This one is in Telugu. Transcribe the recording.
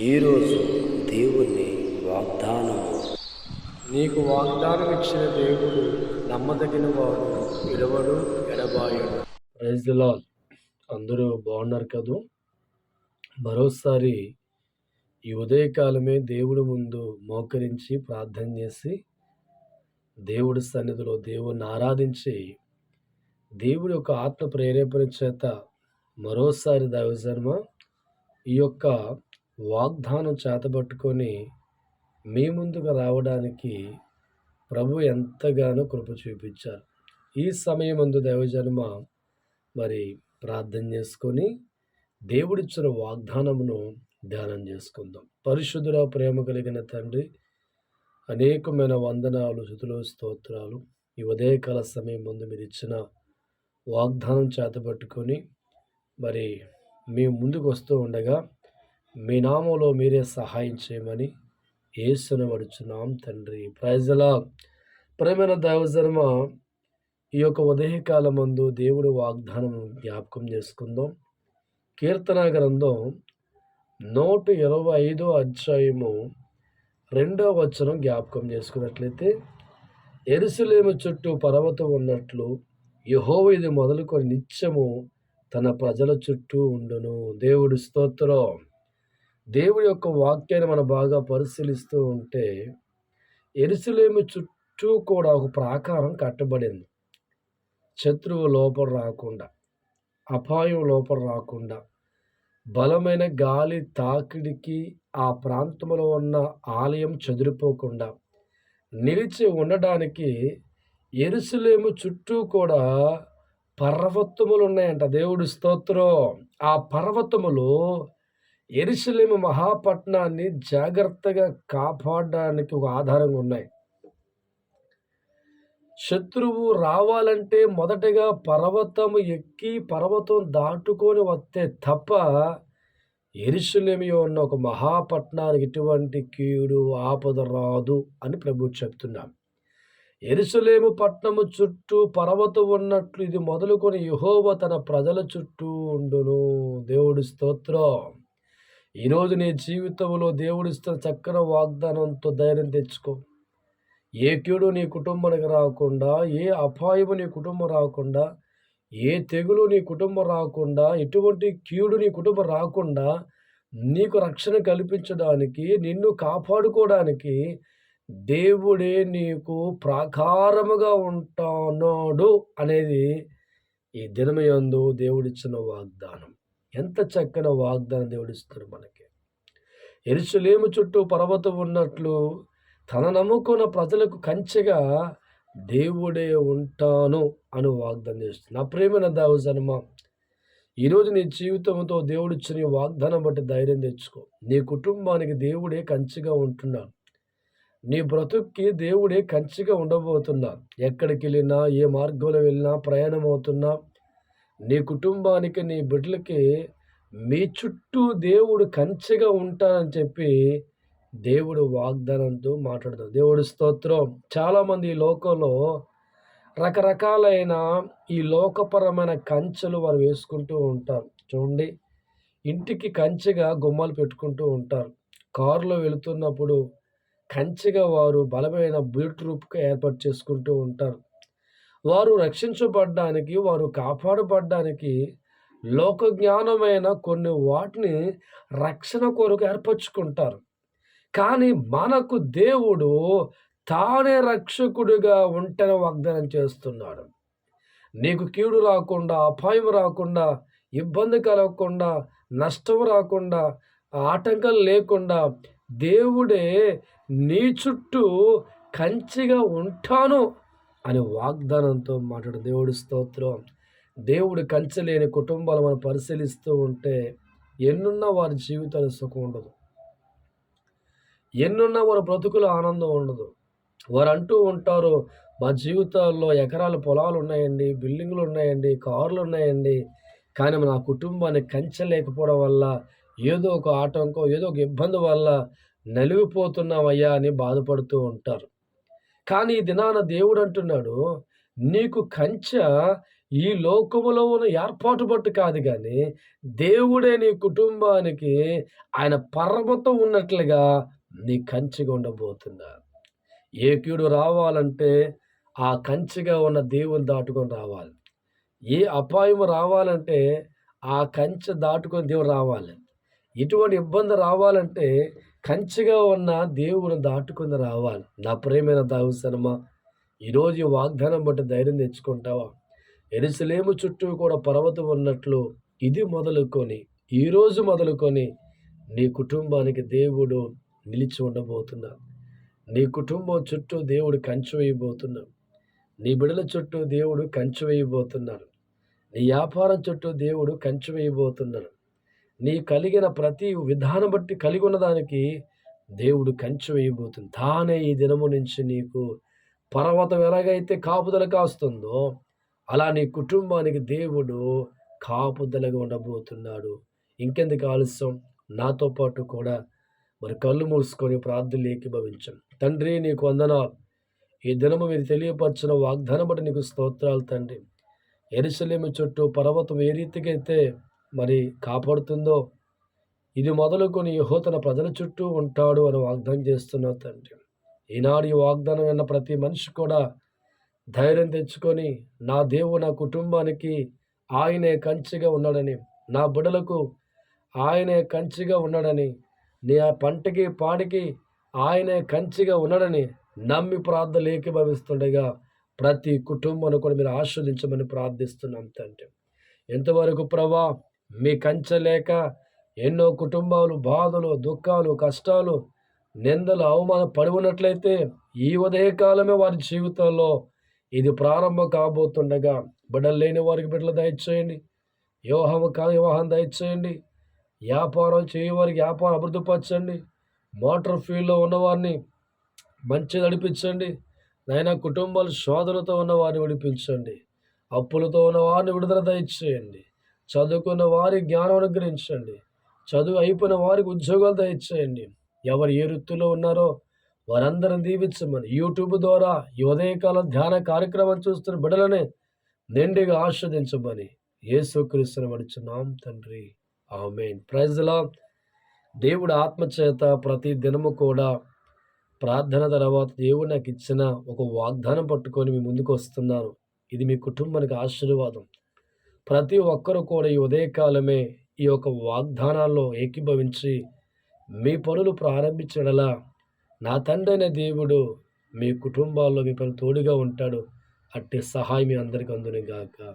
ఈరోజు దేవుని వాగ్దానము. నీకు వాగ్దానం ఇచ్చిన దేవుడు నమ్మదగిన వాడు, విడవడు, ఎడబాయడు. Praise the Lord. అందరూ బాగున్నారు కదూ? మరోసారి ఈ ఉదయకాలమే దేవుడి ముందు మోకరించి ప్రార్థన చేసి దేవుడి సన్నిధిలో దేవుణ్ణి ఆరాధించి దేవుడి యొక్క ఆత్మ ప్రేరేపణ చేత మరోసారి దైవజన్మ ఈ యొక్క వాగ్దానం చేతబట్టుకొని మీ ముందుకు రావడానికి ప్రభు ఎంతగానో కృప చూపించారు. ఈ సమయమందు దైవజన్మ మరి ప్రార్థన చేసుకొని దేవుడిచ్చిన వాగ్దానమును ధ్యానం చేసుకుందాం. పరిశుద్ధుల ప్రేమ కలిగిన తండ్రి, అనేకమైన వందనాలు, స్తుతులు, స్తోత్రాలు. ఈ ఉదయకాల సమయం ముందు మీరు ఇచ్చిన వాగ్దానం చేతబట్టుకొని మరి మీ ముందుకు వస్తూ ఉండగా మీ నామంలో మీరే సహాయం చేయమని యేసుని అడుగుచున్నాం తండ్రి. Praise the Lord. ప్రేమైన దైవజన్మ ఈ యొక్క ఉదయకాలం మందు దేవుడి వాగ్దానం జ్ఞాపకం చేసుకుందాం. కీర్తన గ్రంథం 125 అధ్యాయము 2వ వచనం జ్ఞాపకం చేసుకున్నట్లయితే, యెరూషలేము చుట్టూ పర్వతం ఉన్నట్లు యెహోవా ఇది మొదలుకొని నిత్యము తన ప్రజల చుట్టూ ఉండును. దేవుడి స్తోత్రం. దేవుడి యొక్క వాక్యాన్ని మనం బాగా పరిశీలిస్తూ ఉంటే యెరూషలేము చుట్టూ కూడా ఒక ప్రాకారం కట్టబడింది. శత్రువు లోపల రాకుండా, అపాయం లోపల రాకుండా, బలమైన గాలి తాకిడికి ఆ ప్రాంతంలో ఉన్న ఆలయం చెదిరిపోకుండా నిలిచి ఉండడానికి యెరూషలేము చుట్టూ కూడా పర్వతములు ఉన్నాయంట. దేవుడి స్తోత్రం. ఆ పర్వతములు యెరూషలేము మహాపట్నాన్ని జాగ్రత్తగా కాపాడడానికి ఒక ఆధారంగా ఉన్నాయి. శత్రువు రావాలంటే మొదటగా పర్వతం ఎక్కి పర్వతం దాటుకొని వస్తే తప్ప యెరూషలేము ఉన్న ఒక మహాపట్నానికి ఎటువంటి కీడు ఆపద రాదు అని ప్రభు చెప్తున్నాం. యెరూషలేము పట్టణము చుట్టూ పర్వతం ఉన్నట్లు ఇది మొదలుకొని యెహోవా తన ప్రజల చుట్టూ ఉండును. దేవుడి స్తోత్రం. ఈరోజు నీ జీవితంలో దేవుడిస్తున్న చక్కని వాగ్దానంతో ధైర్యం తెచ్చుకో. ఏ కీడు నీ కుటుంబానికి రాకుండా, ఏ అపాయము నీ కుటుంబం రాకుండా, ఏ తెగులు నీ కుటుంబం రాకుండా, ఎటువంటి కీడు నీ కుటుంబం రాకుండా నీకు రక్షణ కల్పించడానికి, నిన్ను కాపాడుకోవడానికి దేవుడే నీకు ప్రాకారముగా ఉంటాడు అనేది ఈ దినమయందు దేవుడిచ్చిన వాగ్దానం. ఎంత చక్కని వాగ్దానం దేవుడిస్తారు మనకి. యెరూషలేము చుట్టూ పర్వతం ఉన్నట్లు తన నమ్ముకున్న ప్రజలకు కంచెగా దేవుడే ఉంటాను అని వాగ్దానం చేస్తుంది. నా ప్రేమైన దైవజనమా, ఈరోజు నీ జీవితంతో దేవుడిచ్చిన వాగ్దానం బట్టి ధైర్యం తెచ్చుకో. నీ కుటుంబానికి దేవుడే కంచెగా ఉంటున్నాడు. నీ బ్రతుక్కి దేవుడే కంచెగా ఉండబోతున్నా. ఎక్కడికి వెళ్ళినా, ఏ మార్గంలో వెళ్ళినా, ప్రయాణం అవుతున్నా, నీ కుటుంబానికి, నీ బిడ్డలకి మీ చుట్టూ దేవుడు కంచెగా ఉంటానని చెప్పి దేవుడు వాగ్దానంతో మాట్లాడుతాడు. దేవుడి స్తోత్రం. చాలామంది ఈ లోకంలో రకరకాలైన ఈ లోకపరమైన కంచెలు వారు వేసుకుంటూ ఉంటారు. చూడండి, ఇంటికి కంచెగా గుమ్మాలు పెట్టుకుంటూ ఉంటారు. కారులో వెళుతున్నప్పుడు కంచెగా వారు బలమైన బూట్ రూపుగా ఏర్పాటు చేసుకుంటూ ఉంటారు. వారు రక్షించబడ్డానికి, వారు కాపాడబడ్డానికి లోక జ్ఞానమైన కొన్ని వాటిని రక్షణ కొరకు ఏర్పరచుకుంటారు. కానీ మనకు దేవుడు తానే రక్షకుడిగా ఉంటేనే వాగ్దానం చేస్తున్నాడు. నీకు కీడు రాకుండా, అపాయం రాకుండా, ఇబ్బంది కలగకుండా, నష్టం రాకుండా, ఆటంకాలు లేకుండా దేవుడే నీ చుట్టూ కంచెగా ఉంటాను అని వాగ్దానంతో మాట్లాడు. దేవుడి స్తోత్రం. దేవుడు కంచె లేని కుటుంబాలు మనం పరిశీలిస్తూ ఉంటే ఎన్నున్నా వారి జీవితాలు సుఖం ఉండదు, ఎన్నున్నా వారి బ్రతుకుల ఆనందం ఉండదు. వారు అంటూ ఉంటారు, మా జీవితాల్లో ఎకరాల పొలాలు ఉన్నాయండి, బిల్డింగ్లు ఉన్నాయండి, కార్లు ఉన్నాయండి, కానీ నా కుటుంబానికి కంచె లేకపోవడం వల్ల ఏదో ఒక ఆటంకం, ఏదో ఒక ఇబ్బంది వల్ల నలిగిపోతున్నామయ్యా అని బాధపడుతూ ఉంటారు. కానీ ఈ దినాన దేవుడు అంటున్నాడు, నీకు కంచె ఈ లోకములో ఉన్న ఏర్పాటు బట్టి కాదు గానీ, దేవుడే నీ కుటుంబానికి ఆయన పర్వతం ఉన్నట్లుగా నీ కంచెగా ఉండబోతున్నాడు. ఏ కీడు రావాలంటే ఆ కంచెగా ఉన్న దేవుని దాటుకొని రావాలి. ఏ అపాయం రావాలంటే ఆ కంచె దాటుకొని దేవుడు రావాలి. ఎటువంటి ఇబ్బంది రావాలంటే కంచెగా ఉన్న దేవుని దాటుకొని రావాలి. నా ప్రియమైన దావసనమా, ఈరోజు ఈ వాగ్దానం బట్టి ధైర్యం తెచ్చుకుంటావా? యెరూషలేము చుట్టూ కూడా పర్వతం ఉన్నట్లు ఇది మొదలుకొని, ఈరోజు మొదలుకొని నీ కుటుంబానికి దేవుడు నిలిచి ఉండబోతున్నాడు. నీ కుటుంబం చుట్టూ దేవుడు కంచె వేయబోతున్నాడు. నీ బిడ్డల చుట్టూ దేవుడు కంచె వేయబోతున్నాడు. నీ వ్యాపారం చుట్టూ దేవుడు కంచె వేయబోతున్నాడు. నీ కలిగిన ప్రతి విధానం బట్టి కలిగి ఉన్నదానికి దేవుడు కంచె వేయబోతుంది. తానే ఈ దినము నుంచి నీకు పర్వతం ఎలాగైతే కాపుదల కాస్తుందో, అలా నీ కుటుంబానికి దేవుడు కాపుదలగా ఉండబోతున్నాడు. ఇంకెందుకు ఆలస్యం? నాతో పాటు కూడా మరి కళ్ళు మూసుకొని ప్రార్థనలు ఏకీభవించండి. తండ్రి, నీకు వందనాలు. ఈ దినము మీరు తెలియపరిచిన వాగ్దానం బట్టి నీకు స్తోత్రాలు తండ్రి. యెరూషలేము చుట్టూ పర్వతం ఏ రీతిగా అయితే మరి కాపాడుతుందో, ఇది మొదలుకొని యెహోవా తన ప్రజల చుట్టూ ఉంటాడు అని వాగ్దానం చేస్తున్నావు తండ్రి. ఈనాడు ఈ వాగ్దానం విన్న ప్రతి మనిషి కూడా ధైర్యం తెచ్చుకొని, నా దేవుడు నా కుటుంబానికి ఆయనే కంచెగా ఉన్నాడని, నా బిడ్డలకు ఆయనే కంచెగా ఉన్నాడని, నీ ఆ పంటకి పాడికి ఆయనే కంచెగా ఉన్నాడని నమ్మి ప్రార్థనలు ఏకీభవిస్తుండగా ప్రతి కుటుంబాన్ని కూడా మీరు ఆస్వాదించమని ప్రార్థిస్తున్నాం తండ్రి. ఎంతవరకు ప్రభా మీ కంచె లేక ఎన్నో కుటుంబాలు బాధలు, దుఃఖాలు, కష్టాలు, నిందలు, అవమానం పడి ఉన్నట్లయితే ఈ ఉదయకాలమే వారి జీవితంలో ఇది ప్రారంభం కాబోతుండగా బిడ్డలు లేని వారికి బిడ్డలు దయచేయండి. వివాహం కాని వివాహం దయచేయండి. వ్యాపారం చేయవారికి వ్యాపారం అభివృద్ధిపరచండి. మోటార్ ఫీల్డ్లో ఉన్నవారిని మంచి నడిపించండి. నైనా కుటుంబాలు శోధనతో ఉన్న వారిని విడిపించండి. అప్పులతో ఉన్న వారిని విడుదల దయచేయండి. చదువుకున్న వారికి జ్ఞానం అనుగ్రహించండి. చదువు అయిపోయిన వారికి ఉద్యోగాలు దయచేయండి. ఎవరు ఏ వృత్తిలో ఉన్నారో వారందరిని దీవించమని యూట్యూబ్ ద్వారా ఈ ఉదయకాలం ధ్యాన కార్యక్రమం చూస్తున్న బిడ్డలని నిండిగా ఆస్వాదించమని యేసుక్రీస్తుని నడుచున్నాం తండ్రి. ఆమేన్. Praise the Lord. దేవుడు ఆత్మచేత ప్రతి దినము కూడా ప్రార్థన తర్వాత దేవుడు నాకు ఇచ్చిన ఒక వాగ్దానం పట్టుకొని మీ ముందుకు వస్తున్నాను. ఇది మీ కుటుంబానికి ఆశీర్వాదం. ప్రతి ఒక్కరు కూడా ఈ ఉదయకాలమే ఈ యొక్క వాగ్దానాల్లో ఏకీభవించి మీ పనులు ప్రారంభించడలా నా తండ్రి అయిన దేవుడు మీ కుటుంబాల్లో మీ పనులు తోడుగా ఉంటాడు. అట్టి సహాయం మీ అందరికీ అందును గాక.